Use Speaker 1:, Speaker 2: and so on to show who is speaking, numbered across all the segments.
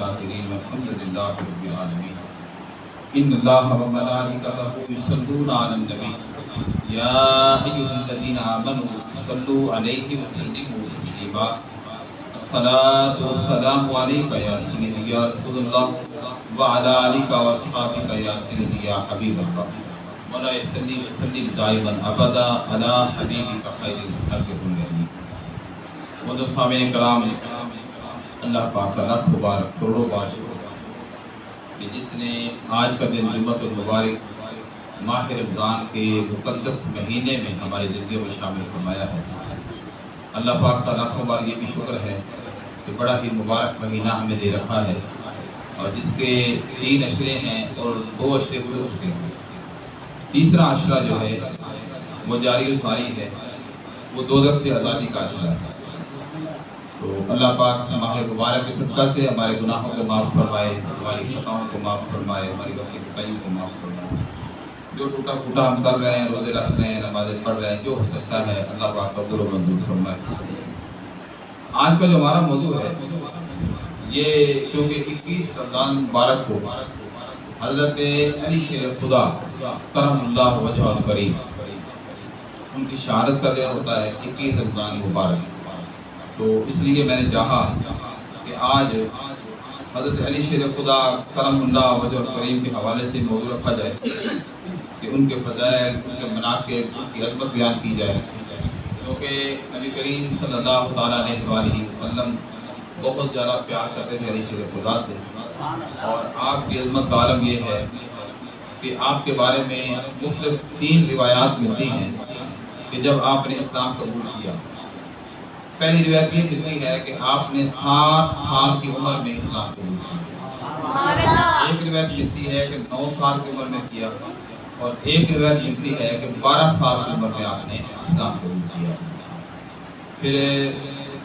Speaker 1: الشاکرین والحمد للہ رب العالمین۔ ان اللہ و ملائکتہ یصلون علی النبی یا ایھا الذین آمنوا صلوا علیہ وسلموا تسلیما۔ الصلاۃ والسلام علیک یا سیدی یا رسول اللہ وعلی آلک واصحابک یا سیدی یا حبیب اللہ۔ مولا صلی وسلم دائما ابدا علی حبیبک خیر الخلق کلہم۔ وہ سامعین کرام، اللہ پاک کا لاکھ مبارک کروڑوں بار شکر کہ جس نے آج کا دن جمعۃ المبارک ماہ رمضان کے مقدس مہینے میں ہماری زندگیوں میں شامل فرمایا ہے۔ اللہ پاک کا لاکھوں بار یہ بھی شکر ہے کہ بڑا ہی مبارک مہینہ ہمیں دے رکھا ہے، اور جس کے 3 عشرے ہیں اور 2 عشرے ہوئے اس کے۔ تیسرا عشرہ جو ہے وہ جاری و ساری ہے، وہ دوزخ سے آزادی کا عشرہ ہے۔ تو اللہ پاک ماہ مبارک کے صدقہ سے ہمارے گناہوں کو معاف فرمائے، ہماری خطاؤں کو معاف فرمائے، ہماری غلطی کوتاہیوں کو معاف فرمائے۔ جو ٹوٹا پھوٹا ہم کر رہے ہیں، روزے رکھ رہے ہیں، نمازیں پڑھ رہے ہیں، جو ہو سکتا ہے اللہ پاک قبول و منظور فرمائے۔ آج کا جو ہمارا موضوع ہے یہ کیونکہ 21 رمضان مبارک کو حضرت علی شیر خدا کرم اللہ وجہ الکریم ان کی شہادت کا دن ہوتا ہے 21 رمضان مبارک۔ تو اس لیے میں نے چاہا کہ آج حضرت علی شیر خدا کرم اللہ وجہ الکریم کے حوالے سے موضوع رکھا جائے کہ ان کے فضائل، ان کے مناقب، ان کی عظمت بیان کی جائے، کیونکہ نبی کریم صلی اللہ تعالیٰ علیہ وآلہ وسلم بہت زیادہ پیار کرتے تھے علی شیر خدا سے، اور آپ کی عظمت کا عالم یہ ہے کہ آپ کے بارے میں مختلف 3 روایات ملتی ہیں کہ جب آپ نے اسلام قبول کیا۔ پہلی روایت یہ ملتی ہے کہ آپ نے 7 سال کی عمر میں اسلام قبول کیا۔ ایک روایت ملتی ہے کہ 9 سال کی عمر میں کیا، اور ایک روایت ملتی ہے کہ 12 سال کی عمر میں آپ نے اسلام قبول کیا۔ پھر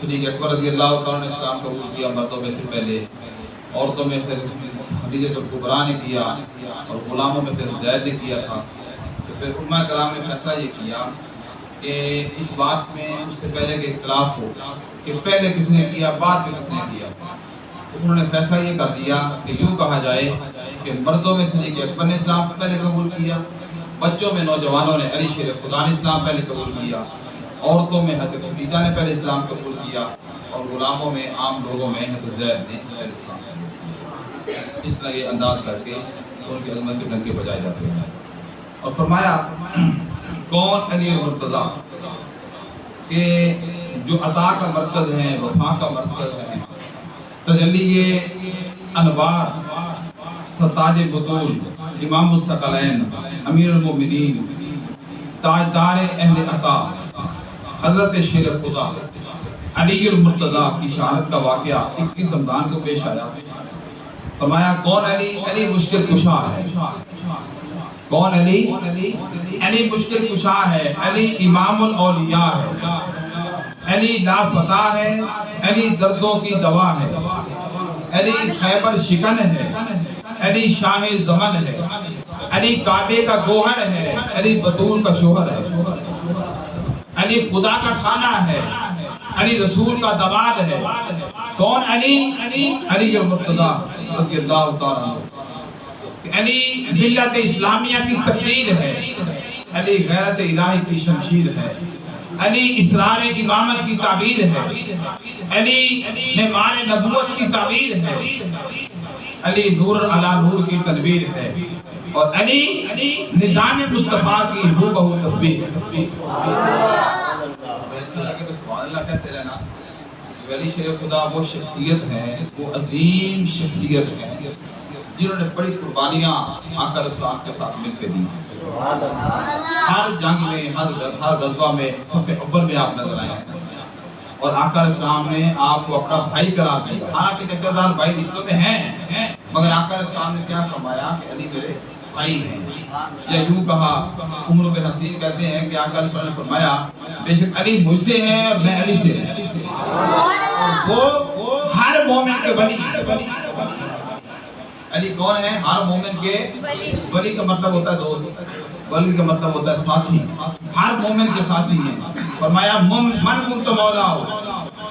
Speaker 1: صدیق اکبر رضی اللہ تعالیٰ نے اسلام قبول کیا مردوں میں سے پہلے، عورتوں میں پھر خدیجہ کبریٰ نے کیا، اور غلاموں میں پھر زید نے کیا تھا۔ تو پھر علماء کرام نے فیصلہ یہ کیا کہ اس بات میں اس سے پہلے کہ اختلاف ہو کہ پہلے کس نے کیا بعد میں کس نے کیا، تو انہوں نے فیصلہ یہ کر دیا کہ یوں کہا جائے کہ مردوں میں صدیق اکبر نے اسلام پہلے قبول کیا، بچوں میں نوجوانوں نے علی شیر خدا نے اسلام پہلے قبول کیا، عورتوں میں حضرت خدیجہ نے پہلے اسلام قبول کیا، اور غلاموں میں عام لوگوں میں حضرت زید نے پہلے اسلام قبول کیا۔ اس طرح یہ انداز کر کے ان کی عظمت کے ڈنکے بجائے جاتے ہیں۔ اور فرمایا کون علی المرتضیٰ کہ جو عطا کا مرکز ہے، وفا کا مرکز ہے، تجلی انوار، ستاج بطول، امام الثقلین، امیر المومنین، تاجدار اہل عطا، حضرت شیر خدا علی المرتضیٰ کی شہادت کا واقعہ 21 رمضان کو پیش آیا۔ فرمایا کون علی؟ علی مشکل کشا ہے۔ کون علی؟ علی مشکل کشا ہے، علی امام الاولیاء ہے، علی لا فتح ہے، علی دردوں کی دوا ہے، علی خیبر شکن ہے، علی شاہ زمن ہے، علی کعبے کا گوہر ہے، علی بطول کا شوہر ہے، علی خدا کا کھانا ہے، علی رسول کا دماد ہے۔ کون علی؟ علی المرتضیٰ رضی اللہ تعالیٰ عنہ۔ علی ملت اسلامیہ کی تقریر ہے، علی غیرت الہی کی شمشیر ہے، علی اسرار امامت کی تعبیر ہے، علی معمار نبوت کی تعبیر ہے، علی نور علی نور کی تنویر ہے، اور علی نظام مصطفیٰ کی ہو بہو تصویر ہے۔ اچھا لگے تو سبحان اللہ کہتے رہنا۔ علی شیر خدا وہ شخصیت ہے، وہ عظیم شخصیت ہے جنہوں نے بڑی قربانیاں آقا اسلام کے ساتھ مل کے دی۔ ہر جنگ میں، ہر غزوہ میں صف اول میں آپ نظر آئے ہیں، اور آقا اسلام نے آپ کو اپنا بھائی قرار دیا۔ حالانکہ جگہ بھائی رشتوں میں ہیں، مگر آقا اسلام نے کیا فرمایا کہ علی میرے بھائی ہیں۔ یا یوں کہا، عمر بن حسین کہتے ہیں کہ آقا اسلام نے فرمایا بے شک علی مجھ سے ہے اور میں علی سے ہوں۔ وہ ہر مومن کے ولی ہے۔ علی کون ہے؟ ہر مومن کے ولی کا مطلب ہوتا ہے دوست، ولی کا مطلب ہوتا ہے ساتھی، ہر مومن کے ساتھی ہیں۔ فرمایا من کنت مولا ہو،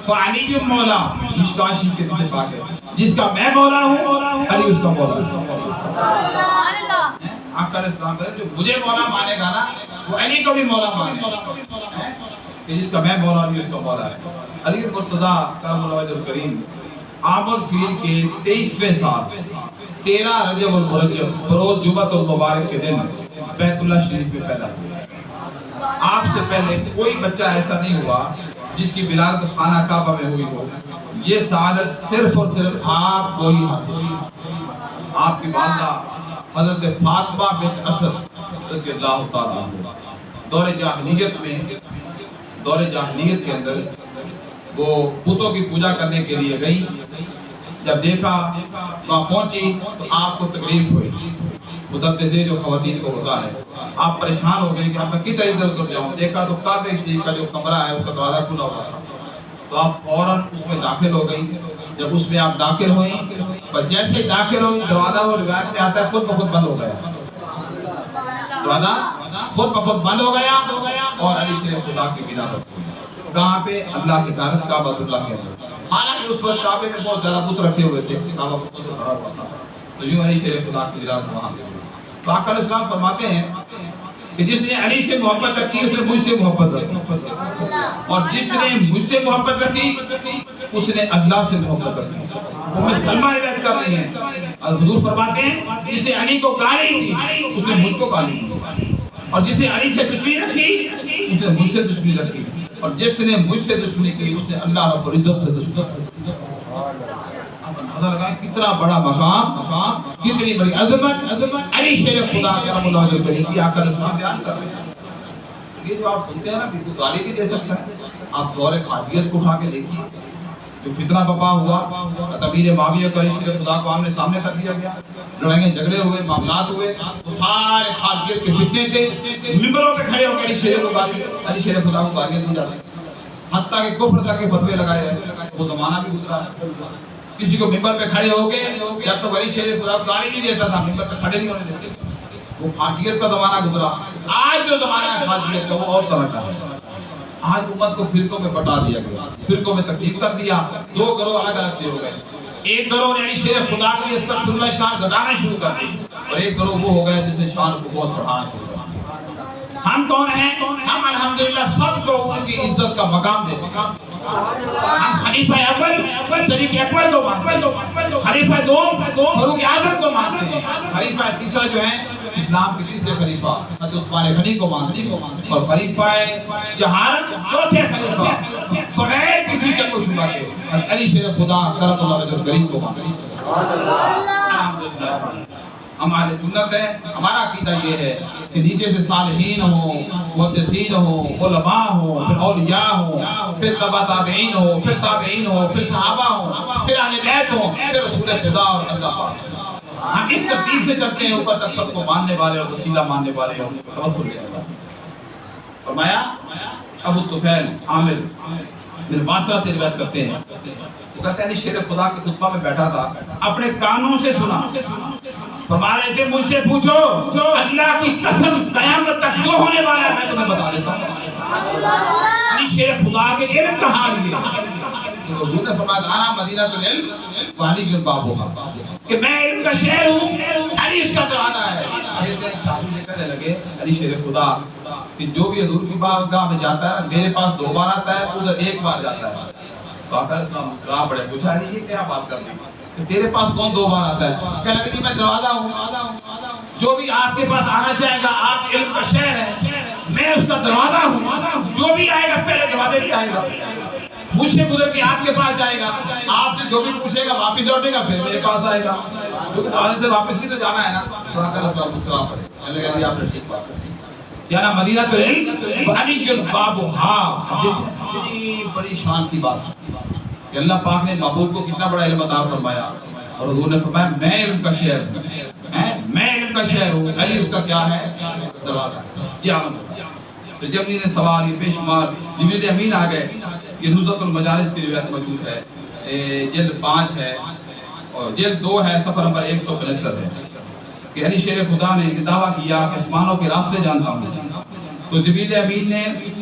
Speaker 1: فعلی مولا مشکاشی کے پیچھے پاک ہے جس کا میں مولا ہوں علی اس کا مولا ہے آقا علیہ السلام کہتے جو مجھے مولا مانے گا نا وہ علی کو بھی مولا مانے گا کہ جس کا میں مولا علی اس کا مولا ہے علی مرتضیٰ کرم اللہ وجہ الکریم عام الفیل کے 23ویں سال 13 رجب المرجب بروز جمعۃ المبارک کے دن بیت اللہ شریف میں پیدا ہوئے آپ سے پہلے کوئی بچہ ایسا نہیں ہوا جس کی ولادت خانہ کعبہ میں ہوئی ہو یہ سعادت صرف اور صرف آپ کو ہی حاصل ہے آپ کی والدہ حضرت فاطمہ بنت اسد رضی اللہ تعالیٰ عنہ دور جاہلیت کے اندر وہ بتوں کی پوجا کرنے کے لیے گئی جب دیکھا وہاں پہنچی تو آپ کو تکلیف ہوئی اترتے تھے جو خواتین کو ہوتا ہے آپ پریشان ہو گئے کہ آپ میں کتنا ادھر ادھر جاؤں دیکھا تو کعبہ شریف کا جو کمرہ ہے اس کا دروازہ کھلا ہوا تھا تو آپ فوراً اس میں داخل ہو گئی جب اس میں آپ داخل ہوئیں پر جیسے داخل ہوئی دروازہ وہ روایت میں آتا ہے خود بخود بند ہو گیا دروازہ خود بخود بند ہو گیا اور علی شیر خدا کی ولادت ہوئی کہاں پہ اللہ کے گھر کعبہ اللہ کے اندر حالانکہ اس وقت کعبے میں بہت زیادہ بت رکھے ہوئے تھے کعبہ بت کھڑا ہوا تھا تو یوں علی شیر خدا کی ولادت وہاں پہ ہوئی تو آقا علیہ السلام فرماتے ہیں کہ جس نے علی سے محبت رکھی اس نے مجھ سے محبت رکھی اور جس نے مجھ سے محبت رکھی اس نے اللہ سے محبت رکھی وہ میں سلمہ روایت کر رہی ہیں اور حضور فرماتے ہیں جس نے علی کو گالی دی اس نے مجھ کو گالی دی اور جس نے علی سے دشمنی رکھی اس نے مجھ سے دشمنی رکھی اور جس نے مجھ سے دشمنی کی اس نے اللہ رب العزت سے دشمنی کتنا بڑا مقام کتنی بڑی عظمت علی شیر خدا کرم اللہ وجہ الکریم کی آقا علیہ السلام بیان کر رہے ہیں یہ جو آپ سنتے ہیں نا کہ کوئی گالی بھی دے سکتا ہے آپ دور خارجیت کو اٹھا کے دیکھیے جو فتنہ بپا ہوا تبیر معاویہ کو علی شیر خدا کو آمنے سامنے کر دیا گیا لڑائیں جھگڑے ہوئے معاملات ہوئے وہ سارے خارجیت کے فتنے تھے ممبروں پہ کھڑے ہو کے علی شیر خدا کو گالیاں دی جاتی حتیٰ کہ کفر تک کے فتوے لگائے ہیں وہ زمانہ بھی گزرا ہے کسی کو ممبر پہ کھڑے ہو گئے جب تک علی شیر خدا کو گالی نہیں دیتا تھا ممبر پہ کھڑے نہیں ہونے دیتے وہ خارجیت کا زمانہ گزرا آج جو زمانہ ہے خارجیت کا وہ اور طرح کا ہے آج امت کو فرقوں میں بٹا دیا گیا فرقوں میں تقسیم کر دیا دو گروہ الگ الگ سے ہو گئے ایک گروہ نے علی شیر خدا کی استغفر اللہ شان گھٹانا شروع کر دی اور ایک گروہ وہ ہو گیا جس نے شان کو بہت بڑھانا شروع کر دیا ہم کون ہیں ہم الحمدللہ سب کو ان کی عزت کا مقام دیتے ہیں ہم خلیفہ اول صدیق اکبر کو مانتے ہیں خلیفہ دوم فاروق اعظم کو مانتے ہیں خلیفہ تیسرا جو ہے اسلام کے تیسرے خلیفہ حضرت عثمان غنی کو مانتے ہیں اور خلیفہ جہارت چوتھے خلیفہ بغیر کسی شک و شبہ کے علی شیر خدا کرم اللہ وجہ الکریم کو مانتے ہیں ہم اہل سنت ہیں ہمارا عقیدہ یہ ہے کہ نیچے سے صالحین ہوں محدثین ہوں علماء ہوں پھر اولیاء ہوں پھر تبع تابعین ہوں پھر تابعین ہوں پھر صحابہ ہوں پھر اہل بیت ہوں پھر رسول خدا اور اللہ پاک ہم اس ترتیب سے چلتے ہیں اوپر تک سب کو ماننے والے اور وسیلہ ماننے والے اور توسل دینے والے فرمایا ابو طفیل عامر بن باسرہ سے روایت کرتے ہیں وہ کہتے ہیں شیر خدا کے خطبہ میں بیٹھا تھا اپنے کانوں سے سنا فرما رہے تھے مجھ سے پوچھو اللہ کی قسم قیامت تک جو ہونے والا ہے میں تمہیں بتا دیتا ہوں شیر خدا کے علم کا حال یہ حضور نے فرمایا انا مدینہ العلم وعلی جن بابوہا کہ میں علم کا شہر ہوں علی اس کا دروازہ ہے یہ صحابی یہ کہنے لگے علی شیر خدا کہ جو بھی حضور کی بارگاہ میں جاتا ہے میرے پاس 2 بار آتا ہے ادھر 1 بار جاتا ہے تو آقا علیہ السلام مسکرا پڑے پوچھا علی یہ کیا بات کر دی کہ تیرے پاس کون 2 بار آتا ہے کہنے لگے کہ میں دروازہ ہوں جو بھی آپ کے پاس آنا چاہے گا آپ علم کا شہر ہے میں اس کا دروازہ ہوں جو بھی آئے گا پہلے دروازے پہ آئے گا مجھ سے گزر کے آپ کے پاس جائے گا آپ سے جو بھی پوچھے گا واپس لوٹے گا پھر میرے پاس آئے گا کیونکہ دروازے سے واپس بھی تو جانا ہے نا تو آقا علیہ السلام مسکرا پڑے کہنے لگے کہ آپ نے ٹھیک بات کہی یعنی مدینہ العلم وعلی جن بابوہا کتنی بڑی شان کی بات کہ اللہ پاک نے محبوب کو کتنا بڑا علم عطا فرمایا اور حضور نے فرمایا میں علم کا شہر ہوں میں علم کا شہر ہوں علی اس کا کیا ہے دروازہ یہ عالم تو جب انہیں سوال یہ بے شمار جبریل امین آ گئے یہ نزہۃ المجالس کی روایت موجود ہے جلد 5 ہے اور جلد 2 ہے صفحہ نمبر 175 ہے کہ علی شیر خدا نے یہ دعویٰ کیا کہ آسمانوں کے راستے جانتا ہوں تو جبریل امین نے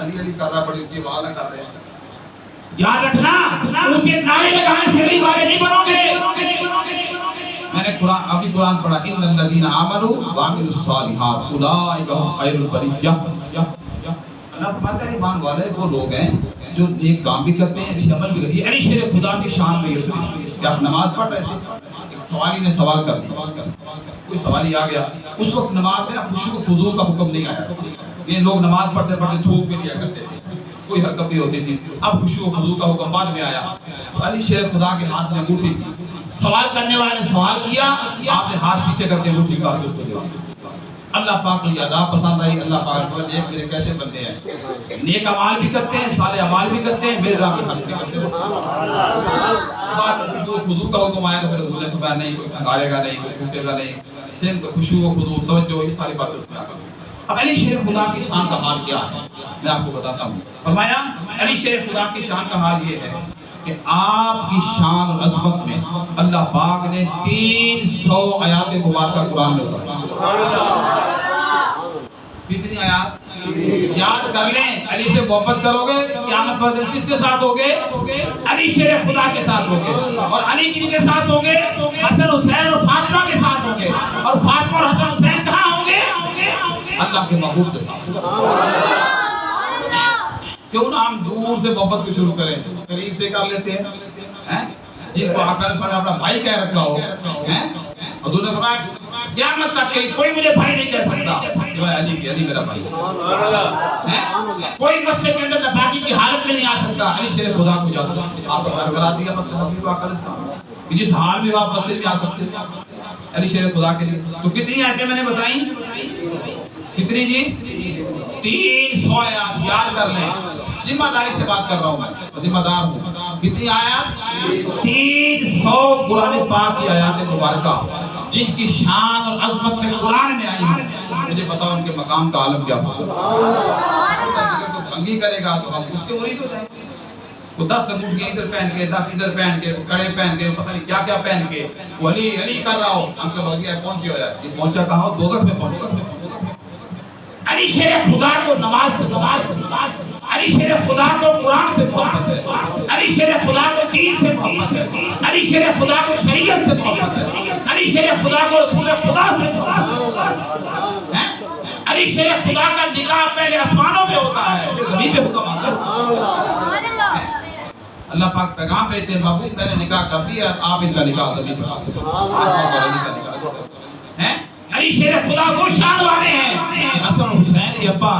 Speaker 1: علی علی کر رہا، بڑی اونچی آواز نہ کر رہے ہیں.
Speaker 2: یاد رکھنا اونچے نعرے لگانے سے بھی والے نہیں بنو گے.
Speaker 1: میں نے ابھی قرآن پڑھا، ان الذین آمنوا وعملوا الصالحات اولئک هم خیر البریہ. اللہ فرماتا ہے ایمان والے وہ لوگ ہیں جو نیک کام بھی کرتے ہیں، اچھے عمل بھی کرتے ہیں. علی شیر خدا کی شان میں یہ کہ آپ نماز پڑھ رہے تھے، ایک سوالی نے سوال کر دیا، کوئی سوالی آ گیا. اس وقت نماز میں نا خشوع و خضوع کا حکم نہیں آیا. یہ لوگ نماز پڑھتے پڑھتے تھوک بھی لیا کرتے تھے، کوئی حرکت بھی ہوتی تھی. اب خشوع و خضوع کا حکم بعد میں آیا. علی شیر خدا کے ہاتھ میں انگوٹھی تھی. سوال کرنے والے نے سوال کیا، آپ نے ہاتھ پیچھے کر کے انگوٹھی نکال کے اس کو دے دی. اللہ پاک کو یہ ادا پسند آئی. اللہ پاک کو نیک میرے کیسے بندے ہیں، نیک اعمال بھی کرتے ہیں، صالح اعمال بھی کرتے ہیں، میرے راہ میں بھی کرتے ہیں. بات خشوع و خضوع کا حکم آیا تو پھر حضور نے فرمایا نہیں، کوئی پھنکارے گا نہیں، کوئی ٹوٹے گا نہیں. صرف خشوع و خضوع، توجہ، یہ ساری باتیں اس میں آ گئی. اب علی شیر خدا کی شان کا حال کیا ہے میں آپ کو بتاتا ہوں. فرمایا علی شیر خدا کی شان کا حال یہ ہے کہ آپ کی شان اور عظمت میں اللہ پاک نے 300 آیات مبارکہ قرآن میں اتاری. کتنی آیات یاد کر لیں. علی سے محبت کرو گے قیامت والے دن کس کے ساتھ ہوگے؟ علی شیر خدا کے ساتھ ہوگے. اور علی کن کے ساتھ ہوگے؟ حسن حسین اور فاطمہ کے ساتھ ہوگے. اور فاطمہ اور حسن حسین کہاں ہوں گے؟ اللہ کے محبوب کے ساتھ. کیوں نہ ہم دور سے محبت کو شروع کریں، قریب سے کر لیتے ہیں. جن کو آقا نے اپنا بھائی کہہ رکھا ہو، حضور نے فرمایا قیامت تک کوئی مجھے بھائی نہیں کہہ سکتا سوائے علی کی. علی میرا بھائی. کوئی مسجد کے اندر نفاقی کی حالت میں نہیں آ سکتا. علی شیر خدا کو جاتا آپ کو گھر کرا دیا مسجد نبوی آقا نے، جس حال میں آپ مسجد میں آ سکتے علی شیر خدا کے لیے. تو کتنی آیتیں میں نے بتائیں؟ کتنی جی؟ 300 آیات. یاد کر لیں، ذمہ داری سے بات کر رہا ہوں، میں ذمہ دار ہوں. کتنی آیات؟ 300 قرآن پاک کی آیات مبارکہ جن کی شان اور عظمت میں قرآن میں آئی ہیں. مجھے بتاؤ ان کے مقام کا عالم کیا ہوگا. اگر کوئی بھنگی کرے گا تو ہم اس کے مرید ہو جائیں گے. وہ 10 انگوٹھیاں ادھر پہن کے، 10 ادھر پہن کے، کڑے پہن کے، پتہ نہیں کیا کیا پہن کے وہ علی علی کر رہا ہو. ہم تو بھگیا پہنچے ہو جائے. یہ پہنچا کہاں ہو؟ دوزخ میں پہنچا. علی شیر خدا کو نماز سے علی شیر خدا کو قرآن سے محبت ہے. علی شیر خدا کو دین سے محبت ہے. علی شیر خدا کو شریعت سے محبت ہے. علی شیر خدا کو رسول خدا سے محبت ہے. علی شیر خدا کا نکاح پہلے آسمانوں میں ہوتا ہے، زمین پہ حکم آتا ہے. اللہ پاک پیغام بھیجتے ہیں محبوب میں نے نکاح کر دیا، آپ ان کا نکاح زمین پہ ہیں. علی شیر خدا وہ شان والے ہیں. حسن حسین یہ ابا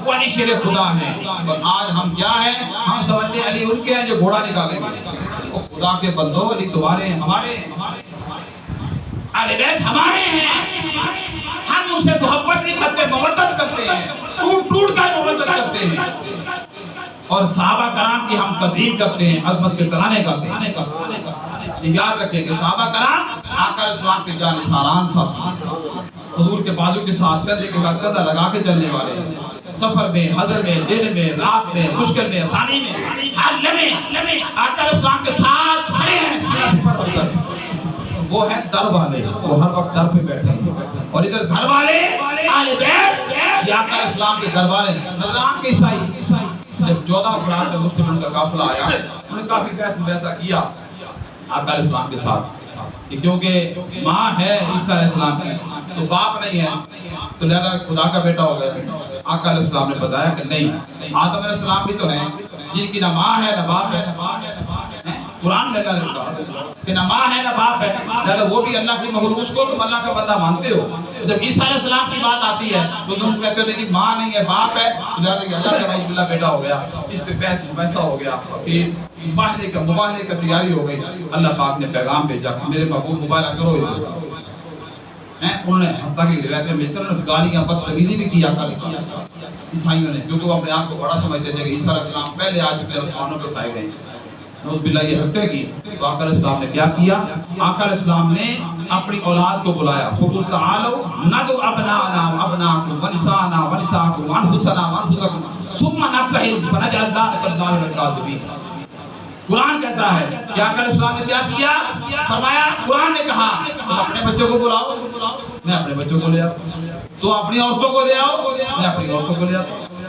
Speaker 1: وہ علی شیر خدا ہیں. اور آج ہم کیا ہیں؟ ہم سمجھتے ہیں علی ان کے ہیں جو گھوڑا نکالیں گے. وہ خدا کے بندوں، علی تمہارے ہیں، ہمارے اہل بیت ہمارے ہیں. ہم ان سے محبت نہیں کرتے، مودت کرتے ہیں، ٹوٹ ٹوٹ کر مودت کرتے ہیں. اور صحابہ کرام کی ہم تقریم کرتے ہیں، عظمت کے ترانے گاتے ہیں. یاد رکھیں کہ صحابہ کرام آقا اسلام کے جانثاران ساتھ، حضور کے بازو کے ساتھ کندھے کے ساتھ کندھا لگا کے چلنے والے ہیں. سفر میں، حضر میں، دن میں، رات میں، مشکل میں، آسانی میں، ہر لمحے آقا اسلام کے ساتھ کھڑے ہیں. سیرت پر ہو کر وہ ہیں در والے، وہ ہر وقت در پہ بیٹھے ہیں. اور ادھر گھر والے اہل بیت یا آقا اسلام کے گھر والے. نظام کے عیسائی جب 14 افراد میں مسلمان کا قافلہ آیا، انہوں نے کافی بحث مباحثہ کیا آقا اسلام کے ساتھ، کیونکہ ماں ہے عیسیٰ علیہ السلام کی تو باپ نہیں ہے، تو لہذا خدا کا بیٹا ہو گیا. آقا علیہ السلام نے بتایا کہ نہیں، آدم علیہ السلام بھی تو ہیں جن کی نہ ماں ہے نہ باپ ہے. قرآن میں کہا کہ نہ ماں ہے نہ باپ ہے، لہذا وہ بھی اللہ کی مخلوق، اس کو تم اللہ کا بندہ مانتے ہو. جب عیسیٰ علیہ السلام کی بات آتی ہے تو تم کہتے ہو کہ ماں نہیں ہے باپ ہے، لہذا کہ اللہ کا بندہ بیٹا ہو گیا. اس پہ بحث مباحثہ ہو گیا، پھر مباہلے کا تیاری ہو گئی. اللہ پاک نے پیغام بھیجا میرے محبوب مبارک کرو انہوں نے حتیٰ کی روایتیں میں انہوں نے گالیاں بدتمیزی بھی کیا کر عیسائیوں نے، جو کہ اپنے آپ کو بڑا سمجھتے تھے کہ عیسیٰ علیہ السلام پہلے آ چکے آسمانوں پہ اٹھائے گئے. نعوذ باللہ یہ حرکتیں کی. تو آقا علیہ السلام نے کیا کیا؟ آقا علیہ السلام نے اپنی اولاد کو بلایا. فقل تعالوا ندعو ابناءنا وابناءکم ونساءنا ونساءکم وانفسنا وانفسکم ثم نبتہل فنجعل لعنۃ اللہ علی الکاذبین. قرآن کہتا ہے کہ آقا علیہ السلام نے کیا کیا؟ فرمایا قرآن نے کہا تم اپنے بچوں کو بلاؤ، میں اپنے بچوں کو لے آؤں. تو اپنی عورتوں کو لے آؤ، میں اپنی عورتوں کو لے آتا ہوں.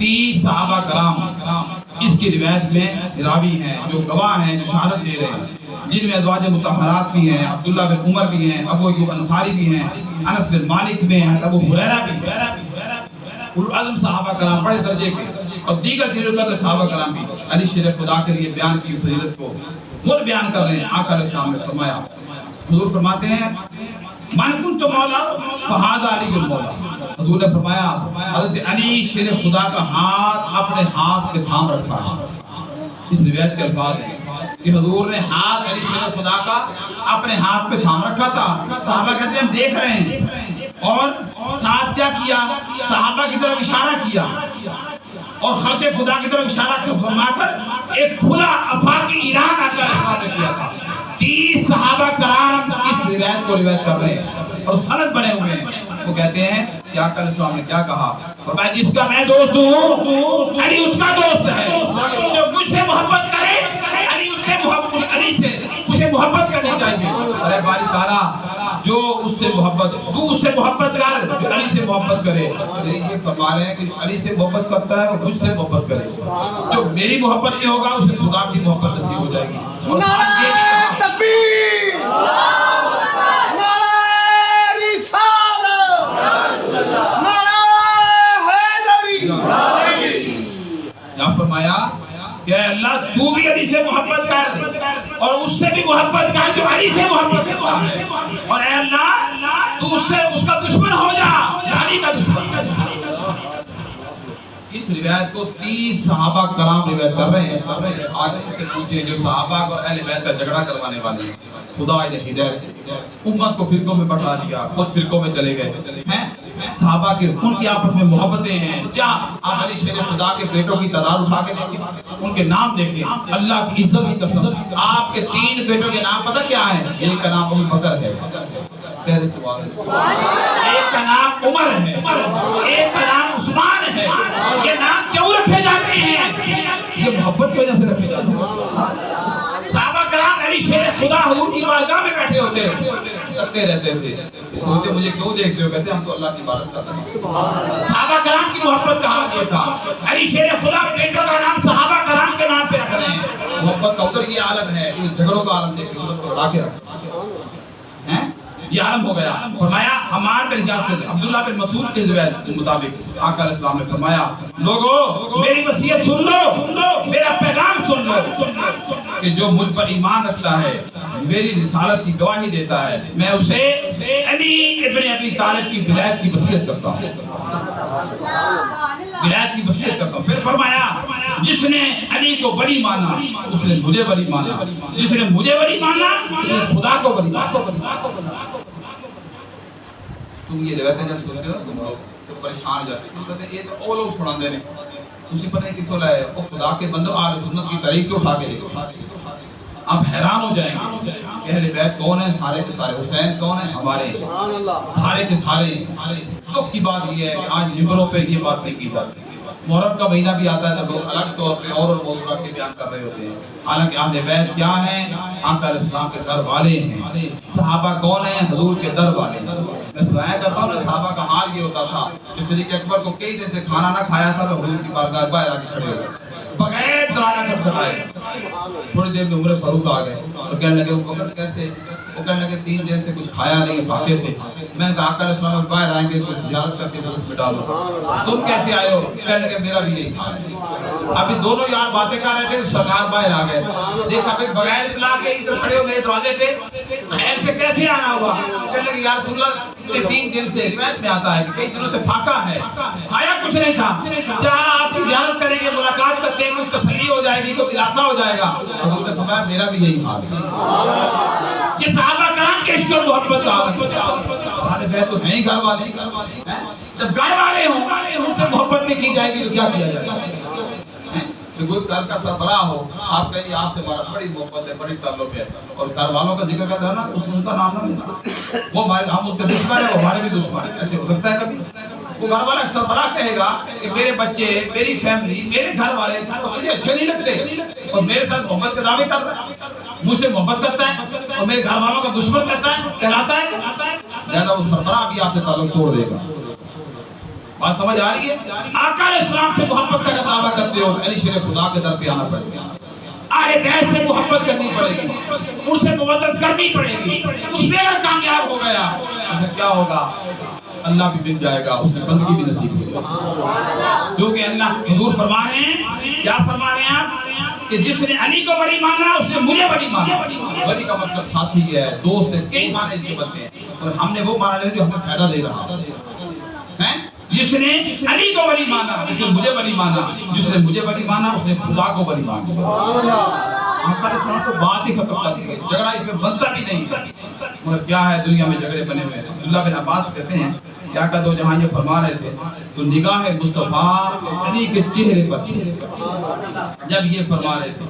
Speaker 1: 30 صحابہ کرام اس کی روایت میں راوی ہیں، جو گواہ ہیں، جو شہادت دے رہے ہیں، جن میں ازواج مطہرات بھی ہیں، عبداللہ بن عمر بھی ہیں، ابو ایوب انصاری بھی ہیں، انس بن مالک بھی ہیں، ابو ہریرہ بھی ہیں، اعظم صحابہ کرام بڑے درجے کے، اور دیگر صحابہ کرام بھی علی شیر خدا کے لیے بیان کی فضیلت کو خود بیان کر رہے ہیں۔ آقا علیہ السلام نے فرمایا، حضور فرماتے ہیں من کنت مولا فہذا علی المولا، حضور نے فرمایا حضرت علی شیر خدا کا ہاتھ اپنے ہاتھ پہ تھام رکھا ہے۔ اس روایت کے الفاظ ہیں کہ حضور نے ہاتھ علی شیر خدا کا اپنے ہاتھ پہ تھام رکھا تھا۔ صحابہ کہتے ہیں ہم دیکھ رہے ہیں، اور ساتھ کیا کیا؟ صحابہ کی طرف اشارہ کیا اور خلق خدا کی طرف اشارہ فرما کر ایک کھلا آفاقی ایران آ کر اخراج کیا تھا۔ 30 صحابہ کرام اس روایت کو روایت کر رہے ہیں اور سند بنے ہوئے ہیں۔ وہ کہتے ہیں کہ آقا علیہ السلام نے کیا کہا؟ فرمایا جس کا میں دوست ہوں علی اس کا دوست ہے، جو مجھ سے محبت کرے علی اس سے محبت، علی سے اسے محبت کرنی چاہیے۔ ارے باری تعالیٰ جو اس سے محبت، تو اس سے محبت کر جو علی سے محبت کرے۔ یہ فرما رہے ہیں کہ جو علی سے محبت کرتا ہے وہ مجھ سے محبت کرے، جو میری محبت میں ہوگا اسے خدا کی محبت نصیب ہو جائے گی۔
Speaker 3: نعرہ تکبیر، نعرہ رسالت، نعرہ حیدری۔
Speaker 1: یہاں فرمایا کہ اے اللہ تو بھی علی سے محبت کر اور اس سے بھی محبت کر جو علی سے محبت کرتا ہے، اور اے اللہ تو اس سے اس کا دشمن ہو جا، علی کا دشمن۔ اس روایت کو 30 صحابہ کرام روایت کر رہے ہیں۔ آج سے پوچھیں جو صحابہ اور اہل بیت کا جھگڑا کروانے والے ہیں، خدا انہیں ہدایت، امت کو فرقوں میں بٹا دیا، خود فرقوں میں چلے گئے ہیں۔ صحابہ کے ان کی آپس میں محبتیں ہیں۔ کیا آپ علی شیر خدا کے بیٹوں کی تعداد اٹھا کے دیکھیں، ان کے نام دیکھیں، اللہ کی عزت کی قسم آپ کے 3 بیٹوں کے نام پتہ کیا ہیں؟ ایک کا نام ابو بکر ہے، ایک کا نام عمر ہے، ایک کا نام عثمان ہے۔ یہ نام کیوں رکھے جاتے ہیں؟ یہ محبت کی وجہ سے رکھے جاتے ہیں۔ صحابہ کرام علی شیر خدا حضور کی بارگاہ میں بیٹھے ہوتے کرتے رہتے تھے، ہوتے مجھے کیوں دیکھتے ہو؟ کہتے ہم تو اللہ کی عبادت کرتے ہیں۔ صحابہ کرام کی محبت کا حال یہ تھا۔ علی شیر خدا بیٹوں کا نام صحابہ کرام کے نام پہ رکھ رہے ہیں۔ محبت کا ادھر یہ عالم ہے، اس جھگڑوں کا عالم دیکھ کے ادھر کو اڑا کے رکھا ہے، یہ عالم ہو گیا۔ فرمایا عمار بن یاسر، عبداللہ بن مسعود کے روایت کے مطابق آقا علیہ السلام نے فرمایا لوگو میری وصیت سن لو، میرا پیغام سن لو کہ جو مجھ پر ایمان رکھتا ہے، میری رسالت کی گواہی دیتا ہے، میں اسے علی ابن ابی طالب کی ولایت کی وصیت کرتا ہوں، ولایت کی وصیت کرتا ہوں۔ پھر فرمایا جس نے علی کو ولی مانا اس نے مجھے ولی مانا، جس نے مجھے ولی مانا اس نے خدا کو ولی مانا۔ تم یہ روایتیں جب سنتے ہو تم لوگ تو پریشان ہو جاتے ہیں، کہتے ہیں یہ تو وہ لوگ سناندے نے، تجھے پتہ نہیں کتوں لائے وہ خدا کے بندو اہل سنت کی تاریخ کو اٹھا کے دیکھو، آپ حیران ہو جائیں گے کہ اہل بیت کون ہیں؟ سارے کے سارے حسین کون ہیں؟ ہمارے سارے کے سارے۔ سب کی بات یہ ہے کہ آج ممبروں پہ یہ بات نہیں کی جاتی۔ محرم کا مہینہ بھی آتا ہے تو لوگ الگ طور پہ اور موضوعات کے بیان کر رہے ہوتے ہیں، حالانکہ اہل بیت کیا ہیں؟ آقا علیہ السلام کے در والے ہیں۔ صحابہ کون ہیں؟ حضور کے در والے ہیں۔ میں سنایا کرتا ہوں صحابہ کا حال یہ ہوتا تھا کہ صدیق اکبر کو کئی دن سے کھانا نہ کھایا تھا تو حضور کی بارگاہ باہر آ کے کھڑے ہو گئے بغیر درانا کر بتائے۔ تھوڑی دیر میں عمر فاروق آ گئے اور کہنے لگے وہ بکر کیسے؟ وہ کہنے لگے 3 دن سے کچھ کھایا نہیں، بھاگے تھے۔ میں نے کہا آقا علیہ السلام باہر آئیں گے تو زیارت کر کے ضرورت مٹا دو، تم کیسے آئے ہو؟ کہنے لگے میرا بھی یہی حال ہے۔ ابھی دونوں یار باتیں کر رہے تھے، سرکار باہر آ گئے، دیکھا پھر بغیر اطلاع کے ادھر کھڑے ہو میرے دروازے پہ، خیر سے کیسے آنا ہوا؟ کہنے لگے یا رسول اللہ 3 دن سے روایت میں آتا ہے کہ کئی دنوں سے پھاکا ہے، کھایا کچھ نہیں تھا، جہاں آپ کی زیارت کریں گے، ملاقات کرتے ہیں، کچھ تسلی ہو جائے گی، کوئی دلاسا ہو جائے گا۔ حضور نے فرمایا میرا بھی یہی حال ہے۔ یہ صحابہ کرام کے عشق اور محبت کا حال ہے۔ ہمارے بیت تو ہیں ہی گھر والے، جب گھر والے ہوں ان سے محبت نہیں کی جائے گی تو کیا کیا جائے گا؟ کہ کوئی گھر کا سربراہ ہو، آپ کہیں آپ سے ہمارا بڑی محبت ہے، بڑی تعلق ہے، اور گھر والوں کا ذکر کرتا ہے نا اس کا نام نہ لینا، وہ ہمارے ہم اس کے دشمن ہیں، وہ ہمارے بھی دشمن ہیں، ایسے ہو سکتا ہے کبھی؟ وہ گھر والا سربراہ کہے گا کہ میرے بچے، میری فیملی، میرے گھر والے مجھے اچھے نہیں لگتے اور میرے ساتھ محبت کے دعوے کر رہا ہے، مجھ سے محبت کرتا ہے اور میرے گھر والوں کا دشمن کہلاتا ہے، زیادہ وہ سربراہ بھی آپ سے تعلق توڑ دے گا۔ بات سمجھ آ رہی ہے؟ آقا علیہ السلام سے محبت ہو کہ علی شیر خدا کے در پہ آنا پڑے گا، اہل بیت سے محبت کرنی پڑے گی، ان سے مودت کرنی پڑے گی، اس میں اگر کامیاب ہو گیا تو کیا ہوگا؟ اللہ بھی مل جائے گا، اس کی بندگی بھی نصیب ہوگی، کیونکہ اللہ حضور فرما رہے ہیں، کیا فرما رہے ہیں آپ کہ جس نے علی کو ولی مانا اس نے مجھے ولی مانا۔ ولی کا مطلب ساتھی ہے، دوست ہے، کئی معنی اس کے بنتے ہیں، اور ہم نے وہ مانا لیا جو ہمیں فائدہ دے رہا ہے۔ جس نے علی کو ولی مانا اس نے مجھے ولی مانا، جس نے مجھے ولی مانا اس نے خدا کو ولی مانا۔ آقا علیہ السلام تو بات ہی ختم کر دی گئی، جھگڑا اس میں بنتا بھی نہیں، مگر کیا ہے دنیا میں جھگڑے بنے ہوئے ہیں۔ عبداللہ بن عباس کہتے ہیں کہ آقا دو جہاں یہ فرما رہے تھے تو نگاہ مصطفیٰ علی کے چہرے پر جب یہ فرما رہے تھے،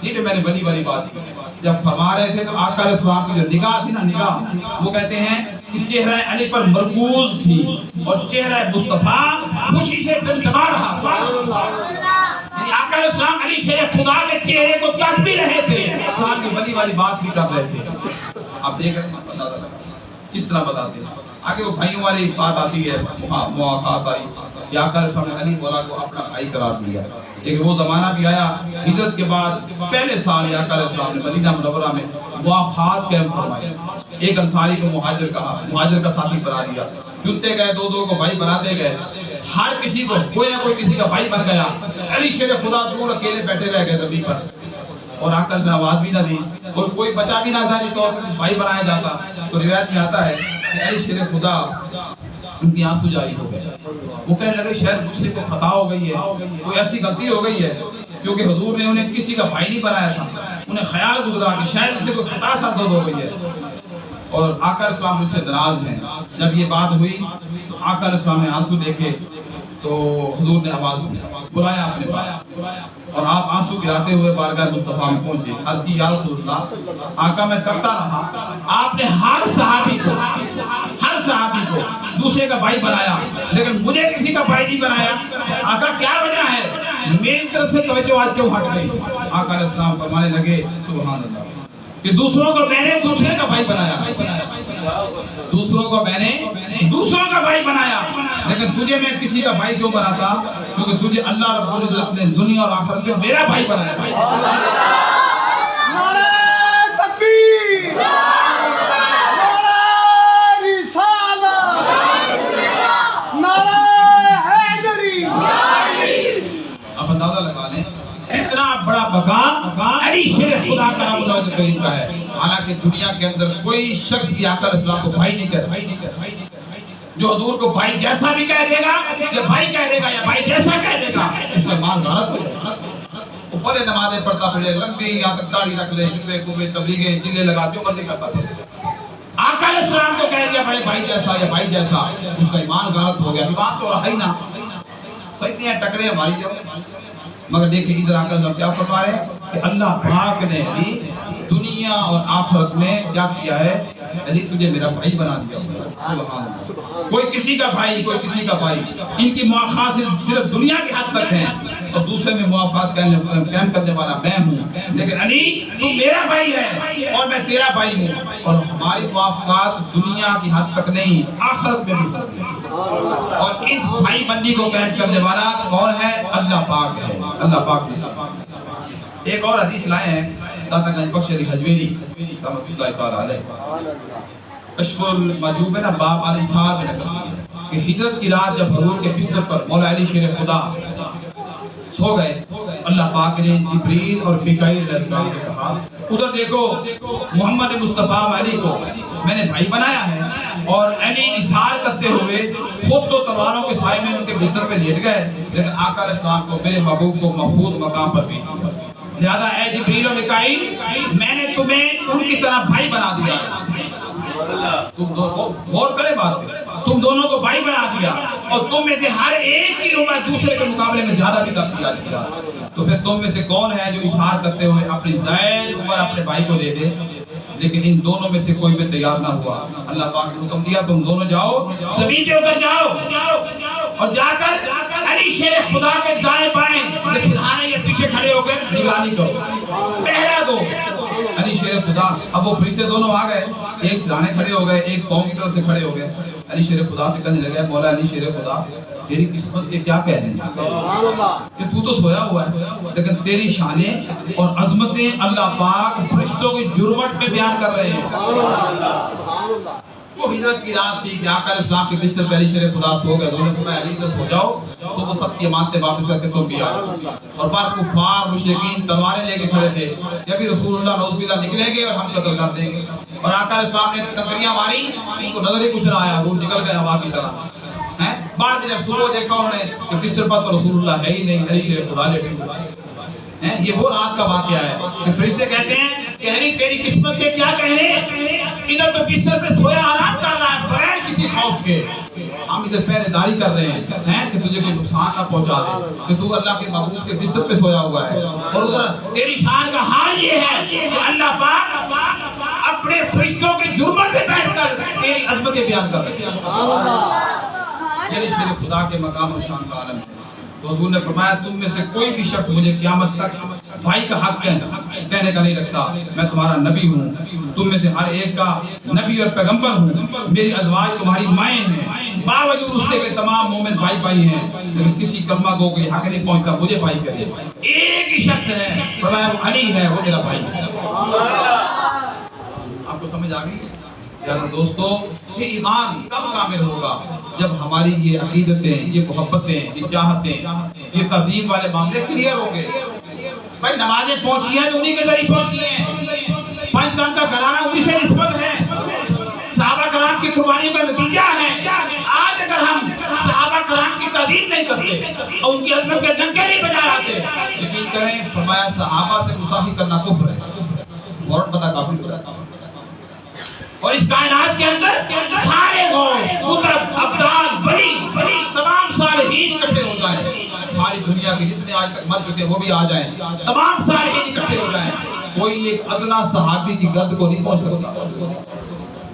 Speaker 1: یہ جو میں نے بڑی بڑی بات کی، جب فرما رہے تھے تو آقا علیہ السلام کی جو نگاہ تھی نا، نگاہ وہ کہتے ہیں کہ چہرہ علی پر مرکوز تھی اور چہرہ مصطفیٰ خوشی سے ٹمٹما رہا تھا۔ یعنی آقا علیہ السلام علی شیر خدا کے چہرے کو تک بھی رہے تھے، ساتھ کی بڑی بڑی بات بھی کر رہے تھے۔ آپ دیکھ رہے ہیں کس طرح بتاتے ہیں، آگے وہ بھائیوں والی بات آتی ہے، مواخات آئی کہ آقا علیہ السلام نے علی مولا کو اپنا بھائی قرار دیا۔ لیکن وہ زمانہ بھی آیا ہجرت کے بعد پہلے سال آقا علیہ السلام نے مدینہ منورہ میں مواخات قائم فرمائی۔ ایک انصاری کو مہاجر کہا، مہاجر کا ساتھی بنا لیا، چنتے گئے، دو دو کو بھائی بناتے گئے، ہر کسی کو کوئی نہ کوئی کسی کا بھائی بن گیا۔ علی شیر خدا دور اکیلے بیٹھے رہ گئے نبی پر، اور آقا نے آواز بھی نہ دی، اور کوئی بچا بھی نہ تھا جس طور پر بھائی بنایا جاتا۔ تو روایت میں آتا ہے کہ علی شیر خدا ان کی آنسو جاری ہو گئے، وہ کہنے لگے شاید مجھ سے کوئی خطا ہو گئی ہے، کوئی ایسی غلطی ہو گئی ہے، کیونکہ حضور نے انہیں کسی کا بھائی نہیں بنایا تھا۔ انہیں خیال گزرا کہ شاید اس سے کوئی خطا سرزد ہو گئی ہے، اور آقا علیہ السلام مجھ سے ناراض ہیں۔ جب یہ بات ہوئی تو آقا علیہ السلام نے آنسو دیکھے تو حضور نے آواز بلایا اپنے پاس، اور آپ آنسو گراتے ہوئے بارگاہ مصطفیٰ میں پہنچے۔ عرض کی یا رسول اللہ، آقا میں تڑپتا رہا، آپ نے ہر صحابی کو دوسرے کا بھائی بنایا، لیکن مجھے کسی کا بھائی نہیں بنایا، آقا کیا وجہ ہے؟ میری طرف سے توجہ آج کیوں ہٹ گئی؟ آقا علیہ السلام فرمانے لگے سبحان اللہ کہ دوسروں کو میں نے دوسرے کا بھائی بنایا، دوسروں کو میں نے دوسروں کا بھائی بنایا، لیکن تجھے میں کسی کا بھائی کیوں بناتا؟ کیونکہ تجھے اللہ رب العزت نے دنیا اور آخرت میں میرا بھائی بنایا۔
Speaker 3: نعرہ تکبیر، نعرہ رسالت، نعرہ حیدری۔
Speaker 1: اب اندازہ لگا لیں اتنا بڑا مقام علی شیر خدا کا نام اللہ کریم کا ہے، حالانکہ دنیا کے اندر کوئی شخص بھی آقا علیہ السلام کو بھائی نہیں کہہ سکتا۔ جو حضور کو بھائی جیسا بھی کہہ دے گا یا بھائی کہہ دے گا یا بھائی جیسا کہہ دے گا، اس کا مان غلط ہو جائے گا۔ وہ بڑے نمازیں پڑھتا پھرے، لمبی یہاں تک داڑھی رکھ لے، جبے کوبے تبلیغیں چلے لگا، جو مرضی کرتا پھرے، آقا علیہ السلام کو کہہ دیا بڑے بھائی جیسا یا بھائی جیسا، اس کا ایمان غلط ہو گیا۔ ایمان تو رہا ہی نہ، سیدنے ٹکرے ہماری جو، مگر دیکھیں ادھر آ کر کیا فرما رہے ہیں کہ اللہ پاک نے علی دنیا اور آخرت میں کیا کیا ہے؟ علی تجھے میرا بھائی بنا دیا۔ سبحان اللہ، کوئی کسی کا بھائی، کوئی کسی کا بھائی، ان کی مواخات صرف دنیا کی حد تک ہیں، اور دوسرے میں موافقات قائم کرنے والا میں ہوں، لیکن علی تو میرا بھائی ہے اور میں تیرا بھائی ہوں، اور ہماری موافقات دنیا کی حد تک نہیں، آخرت میں بھی کرتے ہیں۔ اور اس بھائی بندی کو قائم کرنے والا کون ہے؟ اللہ پاک ہے، اللہ پاک نے۔ ایک اور حدیث لائے ہیں داتا گنج بخش علی حجویری رحمۃ اللہ تعالی علیہ، کشف المحجوب ہے نا، باب الاسحار میں نقل ہے کہ ہجرت کی رات جب حضور کے بستر پر مولا علی شیر خدا سو گئے، اللہ پاک نے جبریل اور میکائیل علیہ السلام سے کہا ادھر دیکھو محمد مصطفیٰ علی کو میں نے بھائی بنایا ہے، اور علی اسحار کرتے ہوئے خود تو تلواروں کے سائے میں ان کے بستر پہ لیٹ گئے، لیکن آقا علیہ السلام کو میرے محبوب کو محفوظ مقام پر بھیج دیا، لہذا اے جبریل و میکائیل میں نے تمہیں ان کی طرح بھائی بنا دیا۔ تم غور کرے بات پہ، تم دونوں کو بھائی بنا دیا، اور تم میں سے ہر ایک کی عمر دوسرے کے مقابلے میں زیادہ بھی کرتی جا رہی ہے، تو پھر تم میں سے کون ہے جو اسحار کرتے ہوئے اپنی زائد عمر اپنے بھائی کو دے دے؟ لیکن ان دونوں میں سے کوئی بھی تیار نہ ہوا۔ اللہ پاک نے حکم دیا تم دونوں جاؤ، زمین پہ اتر جاؤ، اور جا کر علی شیر خدا کے دائیں بائیں یہ سرحانے یہ پیچھے کھڑے ہو کر نگرانی کرو، پہرا دو۔ علی شیر خدا، اب وہ فرشتے دونوں آ گئے، ایک سرحانے کھڑے ہو گئے، ایک پاؤں کی طرف سے کھڑے ہو گئے، علی شیر خدا سے کہنے لگا مولا علی شیر خدا تیری قسمت کے کیا کہنے کہ تو تو سویا ہوا ہے لیکن تیری شانیں اور عظمتیں اللہ پاک فرشتوں کی جرمٹ میں بیان کر رہے ہیں۔ وہ ہجرت کی رات تھی کہ آقا علیہ السلام کے بستر پہ علی شیر خدا سو گئے، انہوں نے فرمایا علی ادھر سو جاؤ، تو وہ سب کی امانتیں واپس کر کے تم بھی آؤ۔ اور بعد کفار مشرکین تلواریں لے کے کھڑے تھے کہ ابھی رسول اللہ نعوذ باللہ نکلیں گے اور ہم قتل کر دیں گے، اور آقا علیہ السلام نے ٹکریاں ماری، ان کو نظر ہی کچھ نہ آیا، وہ نکل گئے ہوا کی طرح۔ بعد میں جب صبح دیکھا انہوں نے کہ بستر پر تو رسول اللہ ہے ہی نہیں، علی شیر خدا لیٹے ہوئے ہیں۔ یہ وہ رات کا واقعہ ہے کہ فرشتے کہتے ہیں کہ علی تیری قسمت کے کیا کہنے، ادھر تو بستر پہ سویا آرام کر رہا ہے بغیر کسی خوف کے، ہم ادھر پہرے داری کر رہے ہیں کہ تجھے کوئی نقصان نہ پہنچا دے، کہ تو اللہ کے محبوب کے بستر پہ سویا ہوا ہے۔ اور ادھر تیری شان کا حال یہ ہے کہ اللہ پاک اپنے فرشتوں کے جرمٹ پہ بیٹھ کر تیری عظمتیں بیان کر رہے ہیں۔ یہ صرف خدا کے مقام و شان کا عالم ہے۔ تو حضور نے فرمایا تم میں سے کوئی بھی شخص مجھے قیامت تک بھائی کا حق کہنے کا نہیں رکھتا، میں تمہارا نبی ہوں، تم میں سے ہر ایک کا نبی اور پیغمبر ہوں، میری ازواج تمہاری مائیں ہیں، باوجود اس کے تمام مومن بھائی بھائی ہیں، لیکن کسی کلمہ کو کوئی حق نہیں پہنچتا مجھے بھائی کہے۔ ایک ہی شخص ہے، فرمایا وہ علی ہے، وہ میرا بھائی ہے۔ آپ کو سمجھ آ گئی؟ یار دوستو، یہ ایمان کب کامل ہوگا جب ہماری یہ عقیدتیں، یہ محبتیں، یہ چاہتیں، یہ تعظیم والے معاملے کلیئر ہوں گے۔ بھائی نمازیں پہنچی ہیں تو انہی کے ذریعے پہنچی ہیں، پنج تن کا گھرانہ انہی سے نسبت ہے، صحابہ کرام کی قربانیوں کا نتیجہ ہے۔ آج اگر ہم صحابہ کرام کی تعظیم نہیں کرتے اور ان کی عظمت کے ڈنکے نہیں بجا لاتے، یقین کریں فرمایا صحابہ سے گستاخی کرنا کفر ہے، فوراً پتہ کافی ہو جاتا ہے۔ اور اس کائنات کے اندر سارے قطب، ابدال، ولی، تمام صالحین اکٹھے ہو جائیں، ساری دنیا کے جتنے آج تک مر چکے وہ بھی آ جائیں، تمام صالحین اکٹھے ہو جائیں، کوئی ایک ادنا صحابی کی گد کو نہیں پہنچ سکتا،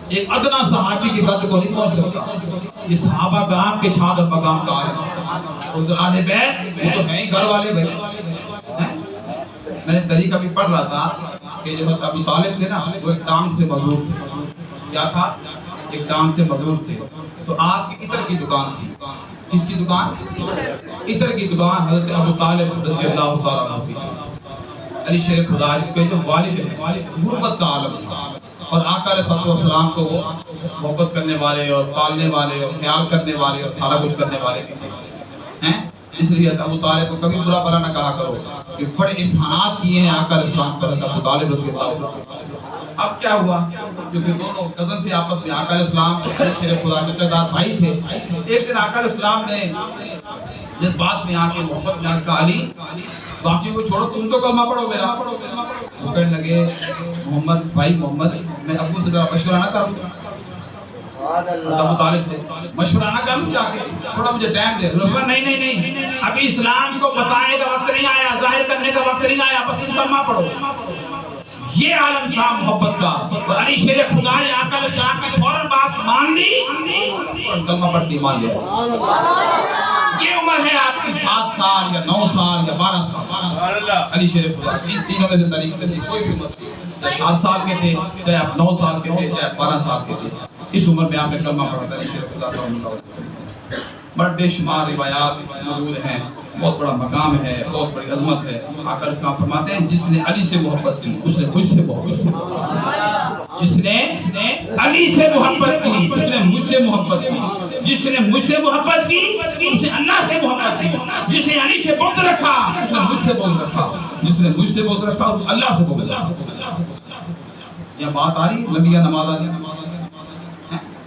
Speaker 1: ایک ادنا صحابی کی گد کو نہیں پہنچ سکتا۔ یہ صحابہ کرام کے شان اور مقام کا ہے۔ اور اہل بیت وہ تو ہیں ہی گھر والے بھائی۔ میں نے طریقہ بھی پڑھ رہا تھا کہ جو ابو طالب تھے نا وہ ایک ٹانگ سے مضرور تھے۔ کیا تھا؟ ایک ٹانگ سے مضرور تھے، تو آپ کی عطر کی دکان تھی۔ کس کی دکان؟ عطر کی دکان حضرت ابو طالب رضی اللہ تعالیٰ عنہ کی۔ علی شیر خدا کے جو والد ہیں، محبت کا عالم تھا، اور آقا علیہ السلام کو وہ محبت کرنے والے اور پالنے والے اور خیال کرنے والے اور سارا کچھ کرنے والے بھی تھے۔ اس لیے ابو طالب کو کبھی برا بھلا نہ کہا کرو کہ بڑے احسانات کیے ہیں آقا علیہ السلام پر ابو طالب رضی اللہ عنہ۔ اب کیا ہوا؟ کیونکہ دونوں کزن تھے آپس میں، آقا علیہ السلام علی شیر خدا کے چچا بھائی تھے۔ ایک دن آقا علیہ السلام نے جس بات میں آ کے محبت میں کہا علی باقی کو چھوڑو تم تو کلمہ پڑھو میرا۔ وہ کہنے لگے محمد بھائی محمد میں ابو سے ذرا مشورہ نہ کروں، ابو طالب سے مشورہ نہ کروں جا کے، تھوڑا مجھے ٹائم دے۔ نہیں ابھی اسلام کو بتانے کا وقت نہیں آیا، ظاہر کرنے کا وقت نہیں آیا، بس تم کلمہ پڑھو۔ یہ عالم تھا محبت کا، اور علی شیر خدا نے آقا علیہ السلام کی فوراً بات مان لی اور کلمہ پڑھتی مان لیا۔ یہ عمر ہے آپ کی 7 سال یا 9 سال یا 12 سال۔ علی شیر خدا ان تینوں میں سے طریقے تھی، کوئی بھی عمر تھی، چاہے 7 سال کے تھے، چاہے آپ 9 سال کے تھے، چاہے 12 سال کے تھے، اس عمر میں آپ نے کلمہ پڑھا تھا۔ علی شیر خدا کا مطابق بڑے بے شمار روایات موجود ہیں، بہت بڑا مقام ہے، بہت بڑی عظمت ہے۔ آقا علیہ السلام فرماتے ہیں جس نے علی سے محبت کی اس نے مجھ سے محبت کی، جس نے علی سے محبت کی اس نے مجھ سے محبت کی، جس نے مجھ سے محبت کی اس نے اللہ سے محبت کی، جس نے علی سے بغض رکھا اس نے مجھ سے بغض رکھا، جس نے مجھ سے بغض رکھا اس نے اللہ سے بغض رکھا۔ یہ بات آ رہی لمبی نماز آ رہی،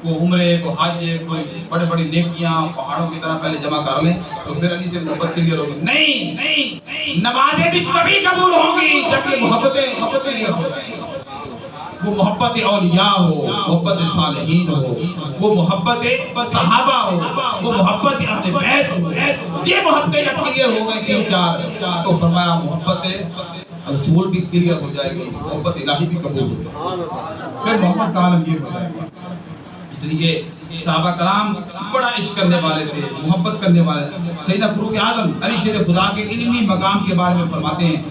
Speaker 1: وہ عمرے کو حج کوئی بڑے بڑی نیکیاں پہاڑوں کی طرح پہلے جمع کر لیں تو پھر علی سے محبت کلیئر ہوگی۔ نہیں، نمازیں بھی تبھی قبول ہوں گی جب یہ محبتیں کلیئر ہو جائیں گی۔ وہ محبت اولیاء ہو، محبت صالحین ہو، وہ محبت صحابہ ہو، وہ محبت اہل بیت ہو، یہ محبتیں جب کلیئر ہو گئی 3-4 تو فرمایا محبت رسول بھی کلیئر ہو جائے گی، محبت الہی بھی قبول ہو جائے گی، پھر محبت کا عالم یہ ہو جائے گا۔ اس لیے صحابہ کرام بڑا عشق کرنے والے تھے، محبت کرنے والے تھے۔ سیدنا فاروق اعظم علی شیر خدا کے علمی مقام کے بارے میں فرماتے ہیں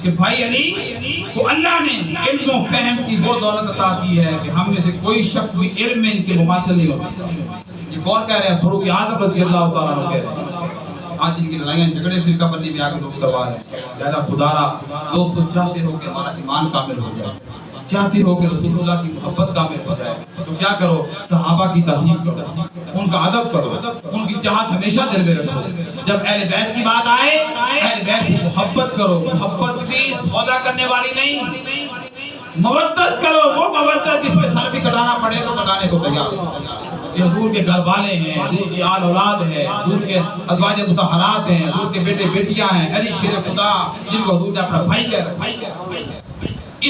Speaker 1: کہ بھائی علی کو اللہ نے علم و فہم کی وہ دولت عطا کی ہے کہ ہم میں سے کوئی شخص بھی علم میں ان کے مماثل نہیں ہو سکتا۔ یہ کون کہہ رہے ہیں؟ فاروق اعظم رضی اللہ تعالیٰ عنہ کہہ رہے ہیں۔ آج ان کی لڑائیاں جھگڑے فرقہ بندی میں آگے لوگ کروا رہے ہیں۔ لہذا خدا را دوستو چاہتے ہو کہ ہمارا ایمان کامل ہو جائے، چاہتے ہو کہ رسول اللہ کی محبت کامل ہو جائے، تو کیا کرو؟ صحابہ کی تعظیم کرو، ان کا ادب کرو، ان کی چاہت ہمیشہ دل میں رکھو۔ جب اہل بیت کی بات آئے، اہل بیت کی محبت کرو، محبت بھی سودا کرنے والی نہیں، مودت کرو، وہ مودت جس میں سر بھی کٹانا پڑے تو کٹانے کو تیار ہو۔ یہ حضور کے گھر والے ہیں، حضور کی آل اولاد ہے، حضور کے ازواج مطہرات ہیں، حضور کے بیٹے بیٹیاں ہیں، علی شیر خدا جن کو حضور نے اپنا بھائی کہہ رکھا۔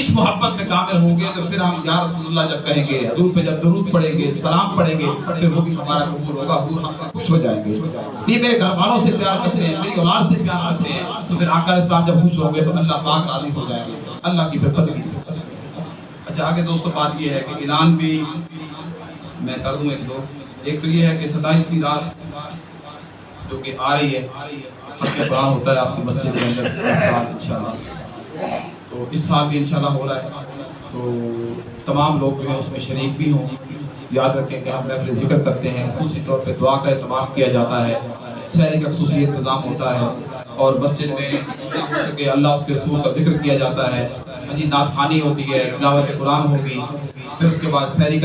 Speaker 1: اس محبت میں کامل ہوں گے تو پھر ہم یا رسول اللہ جب کہیں گے، حضور پہ جب درود پڑھیں گے، سلام پڑھیں گے، پھر وہ بھی ہمارا قبول ہوگا، حضور ہم سے خوش ہو جائیں گے۔ یہ میرے گھر والوں سے پیار کرتے ہیں، میری اولاد سے پیار کرتے ہیں، تو پھر آقا علیہ السلام جب خوش ہوں گے تو اللہ پاک راضی ہو جائیں گے، اللہ کی برکت کی۔ اچھا آگے دوستو بات یہ ہے کہ اعلان بھی میں کر دوں ایک تو یہ ہے کہ 27ویں رات جو کہ آ رہی ہے، ختم قرآن ہوتا ہے آپ کی مسجد کے اندر اس سال انشاءاللہ، تو اس سال بھی انشاءاللہ ہو رہا ہے، تو تمام لوگ جو ہیں اس میں شریک بھی ہوں۔ یاد رکھیں کہ ہم محفل ذکر کرتے ہیں، خصوصی طور پہ دعا کا اہتمام کیا جاتا ہے، سحری کا خصوصی انتظام ہوتا ہے، اور مسجد میں ہو سکے اللہ اس کے رسول کا ذکر کیا جاتا ہے، نعت خوانی ہوتی ہے، تلاوت قرآن ہوگی، پھر اس کے بعد سحری کا